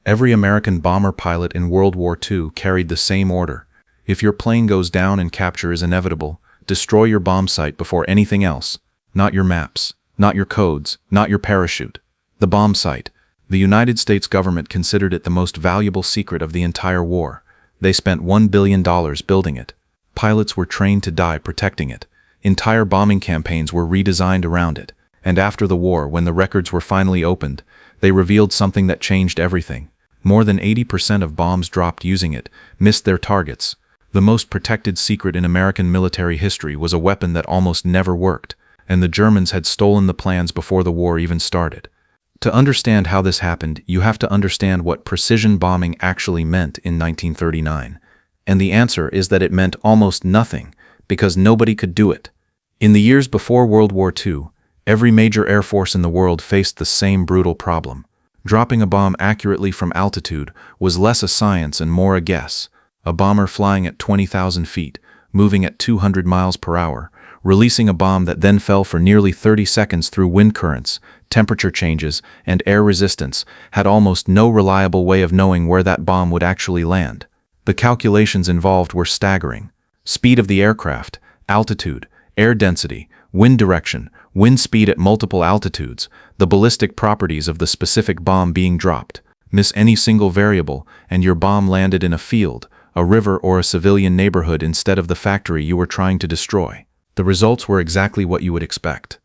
Every American bomber pilot in World War II carried the same order. If your plane goes down and capture is inevitable, destroy your bomb site before anything else. Not your maps, not your codes, not your parachute. The bomb site. The United States government considered it the most valuable secret of the entire war. They spent $1 billion building it. Pilots were trained to die protecting it. Entire bombing campaigns were redesigned around it. And after the war, when the records were finally opened, they revealed something that changed everything. More than 80% of bombs dropped using it missed their targets. The most protected secret in American military history was a weapon that almost never worked, and the Germans had stolen the plans before the war even started. To understand how this happened, you have to understand what precision bombing actually meant in 1939. And the answer is that it meant almost nothing, because nobody could do it. In the years before World War II, every major air force in the world faced the same brutal problem. Dropping a bomb accurately from altitude was less a science and more a guess. A bomber flying at 20,000 feet, moving at 200 miles per hour, releasing a bomb that then fell for nearly 30 seconds through wind currents, temperature changes, and air resistance, had almost no reliable way of knowing where that bomb would actually land. The calculations involved were staggering. Speed of the aircraft, altitude, air density, wind direction, wind speed at multiple altitudes, the ballistic properties of the specific bomb being dropped. Miss any single variable, and your bomb landed in a field, a river, or a civilian neighborhood instead of the factory you were trying to destroy. The results were exactly what you would expect.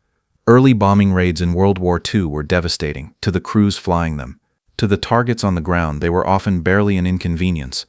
Early bombing raids in World War II were devastating to the crews flying them. To the targets on the ground, they were often barely an inconvenience.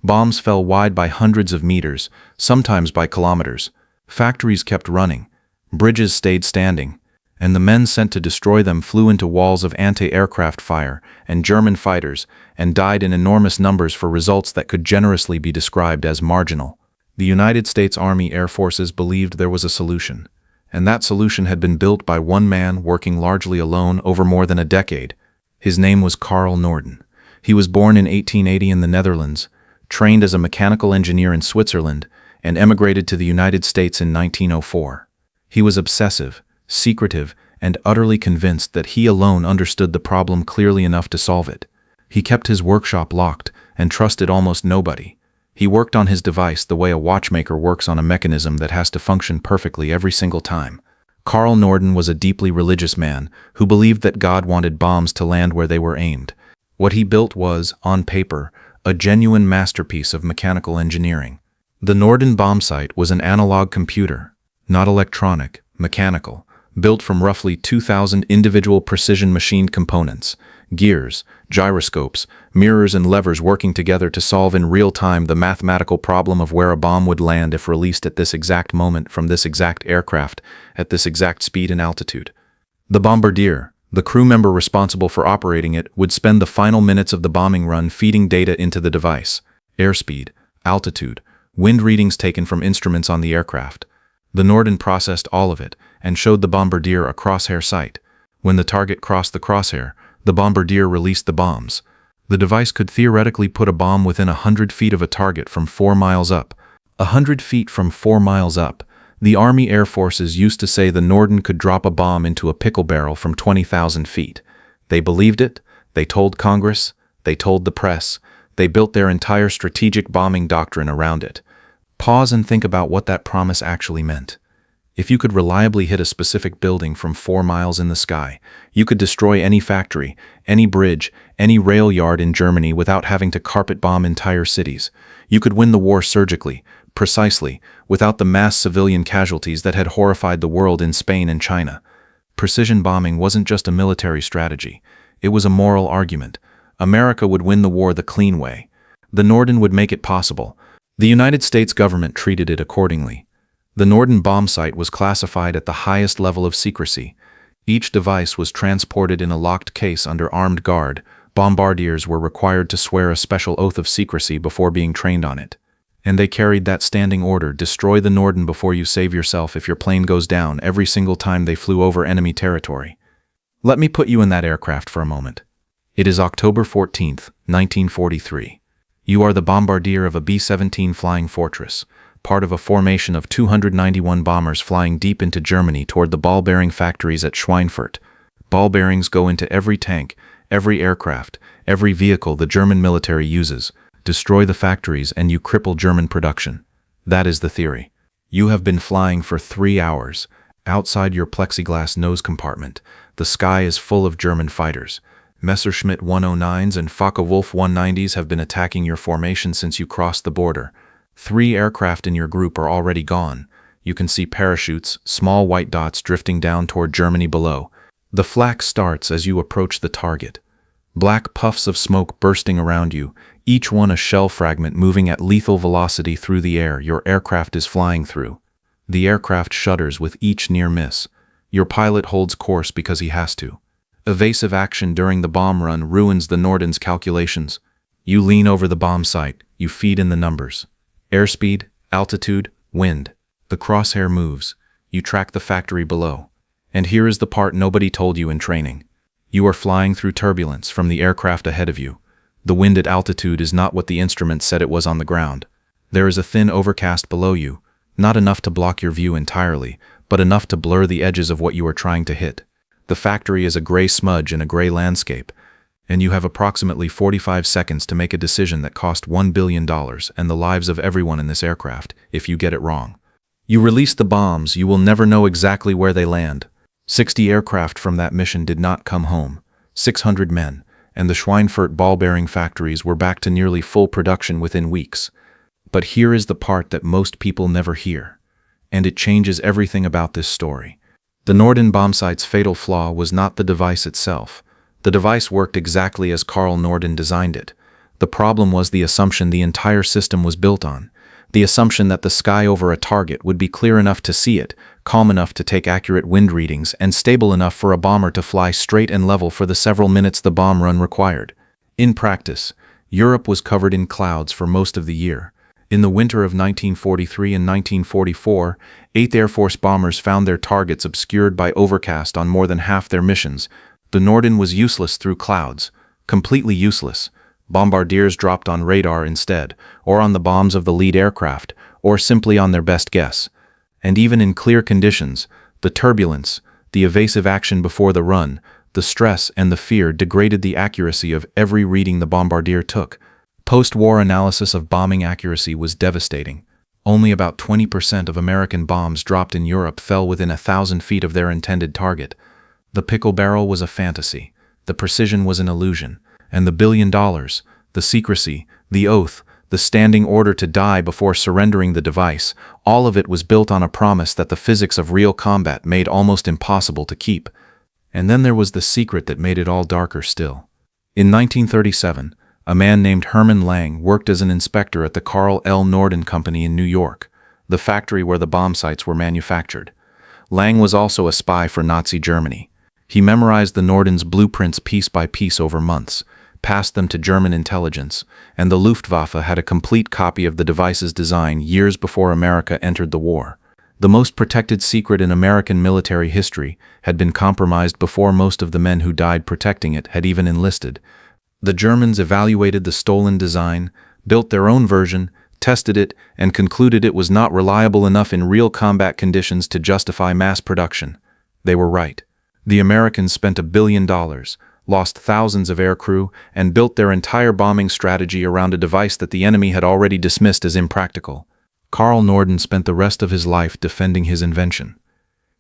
Bombs fell wide by hundreds of meters, sometimes by kilometers. Factories kept running. Bridges stayed standing, and the men sent to destroy them flew into walls of anti-aircraft fire and German fighters and died in enormous numbers for results that could generously be described as marginal. The United States Army Air Forces believed there was a solution, and that solution had been built by one man working largely alone over more than a decade. His name was Carl Norden. He was born in 1880 in the Netherlands, trained as a mechanical engineer in Switzerland, and emigrated to the United States in 1904. He was obsessive, secretive, and utterly convinced that he alone understood the problem clearly enough to solve it. He kept his workshop locked and trusted almost nobody. He worked on his device the way a watchmaker works on a mechanism that has to function perfectly every single time. Carl Norden was a deeply religious man who believed that God wanted bombs to land where they were aimed. What he built was, on paper, a genuine masterpiece of mechanical engineering. The Norden Bombsight was an analog computer, not electronic, mechanical, built from roughly 2,000 individual precision machined components, gears, gyroscopes, mirrors, and levers working together to solve in real time the mathematical problem of where a bomb would land if released at this exact moment from this exact aircraft at this exact speed and altitude. The bombardier, the crew member responsible for operating it, would spend the final minutes of the bombing run feeding data into the device: airspeed, altitude, wind readings taken from instruments on the aircraft. The Norden processed all of it and showed the bombardier a crosshair sight. When the target crossed the crosshair, the bombardier released the bombs. The device could theoretically put a bomb within 100 feet of a target from 4 miles up. 100 feet from 4 miles up. The Army Air Forces used to say the Norden could drop a bomb into a pickle barrel from 20,000 feet. They believed it. They told Congress. They told the press. They built their entire strategic bombing doctrine around it. Pause and think about what that promise actually meant. If you could reliably hit a specific building from 4 miles in the sky, you could destroy any factory, any bridge, any rail yard in Germany without having to carpet bomb entire cities. You could win the war surgically, precisely, without the mass civilian casualties that had horrified the world in Spain and China. Precision bombing wasn't just a military strategy. It was a moral argument. America would win the war the clean way. The Norden would make it possible. The United States government treated it accordingly. The Norden Bombsight was classified at the highest level of secrecy. Each device was transported in a locked case under armed guard. Bombardiers were required to swear a special oath of secrecy before being trained on it. And they carried that standing order: destroy the Norden before you save yourself if your plane goes down, every single time they flew over enemy territory. Let me put you in that aircraft for a moment. It is October 14th, 1943. You are the bombardier of a B-17 Flying Fortress, part of a formation of 291 bombers flying deep into Germany toward the ball-bearing factories at Schweinfurt. Ball bearings go into every tank, every aircraft, every vehicle the German military uses. Destroy the factories and you cripple German production. That is the theory. You have been flying for 3 hours. Outside your plexiglass nose compartment, the sky is full of German fighters. Messerschmitt 109s and Focke-Wulf 190s have been attacking your formation since you crossed the border. 3 aircraft in your group are already gone. You can see parachutes, small white dots drifting down toward Germany below. The flak starts as you approach the target. Black puffs of smoke bursting around you, each one a shell fragment moving at lethal velocity through the air your aircraft is flying through. The aircraft shudders with each near miss. Your pilot holds course because he has to. Evasive action during the bomb run ruins the Norden's calculations. You lean over the bomb site, you feed in the numbers. Airspeed, altitude, wind. The crosshair moves. You track the factory below. And here is the part nobody told you in training. You are flying through turbulence from the aircraft ahead of you. The wind at altitude is not what the instruments said it was on the ground. There is a thin overcast below you, not enough to block your view entirely, but enough to blur the edges of what you are trying to hit. The factory is a gray smudge in a gray landscape, and you have approximately 45 seconds to make a decision that cost $1 billion and the lives of everyone in this aircraft if you get it wrong. You release the bombs, you will never know exactly where they land. 60 aircraft from that mission did not come home, 600 men, and the Schweinfurt ball-bearing factories were back to nearly full production within weeks. But here is the part that most people never hear, and it changes everything about this story. The Norden Bombsight's fatal flaw was not the device itself. The device worked exactly as Carl Norden designed it. The problem was the assumption the entire system was built on. The assumption that the sky over a target would be clear enough to see it, calm enough to take accurate wind readings, and stable enough for a bomber to fly straight and level for the several minutes the bomb run required. In practice, Europe was covered in clouds for most of the year. In the winter of 1943 and 1944, 8th Air Force bombers found their targets obscured by overcast on more than half their missions. The Norden was useless through clouds, completely useless. Bombardiers dropped on radar instead, or on the bombs of the lead aircraft, or simply on their best guess. And even in clear conditions, the turbulence, the evasive action before the run, the stress and the fear degraded the accuracy of every reading the bombardier took. Post-war analysis of bombing accuracy was devastating. Only about 20% of American bombs dropped in Europe fell within 1,000 feet of their intended target. The pickle barrel was a fantasy, the precision was an illusion, and the $1 billion, the secrecy, the oath, the standing order to die before surrendering the device, all of it was built on a promise that the physics of real combat made almost impossible to keep. And then there was the secret that made it all darker still. In 1937, a man named Hermann Lang worked as an inspector at the Carl L. Norden Company in New York, the factory where the bomb sights were manufactured. Lang was also a spy for Nazi Germany. He memorized the Norden's blueprints piece by piece over months, passed them to German intelligence, and the Luftwaffe had a complete copy of the device's design years before America entered the war. The most protected secret in American military history had been compromised before most of the men who died protecting it had even enlisted. The Germans evaluated the stolen design, built their own version, tested it, and concluded it was not reliable enough in real combat conditions to justify mass production. They were right. The Americans spent $1 billion, lost thousands of aircrew, and built their entire bombing strategy around a device that the enemy had already dismissed as impractical. Carl Norden spent the rest of his life defending his invention.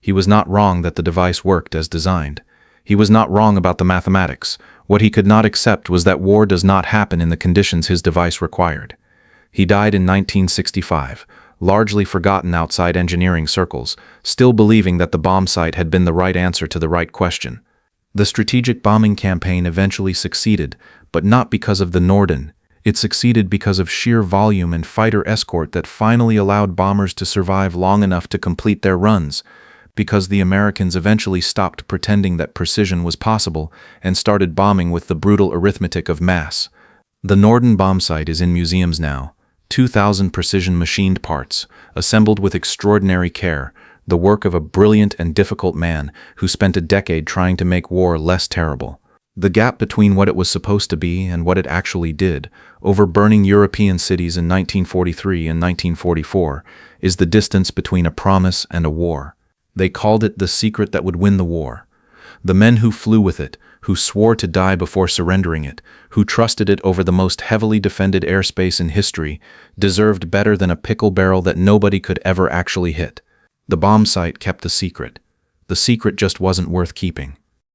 He was not wrong that the device worked as designed. He was not wrong about the mathematics. What he could not accept was that war does not happen in the conditions his device required. He died in 1965, largely forgotten outside engineering circles, still believing that the bomb sight had been the right answer to the right question. The strategic bombing campaign eventually succeeded, but not because of the Norden. It succeeded because of sheer volume and fighter escort that finally allowed bombers to survive long enough to complete their runs, because the Americans eventually stopped pretending that precision was possible and started bombing with the brutal arithmetic of mass. The Norden bombsight is in museums now, 2,000 precision machined parts, assembled with extraordinary care, the work of a brilliant and difficult man who spent a decade trying to make war less terrible. The gap between what it was supposed to be and what it actually did, over burning European cities in 1943 and 1944, is the distance between a promise and a war. They called it the secret that would win the war. The men who flew with it, who swore to die before surrendering it, who trusted it over the most heavily defended airspace in history, deserved better than a pickle barrel that nobody could ever actually hit. The bombsight kept the secret. The secret just wasn't worth keeping.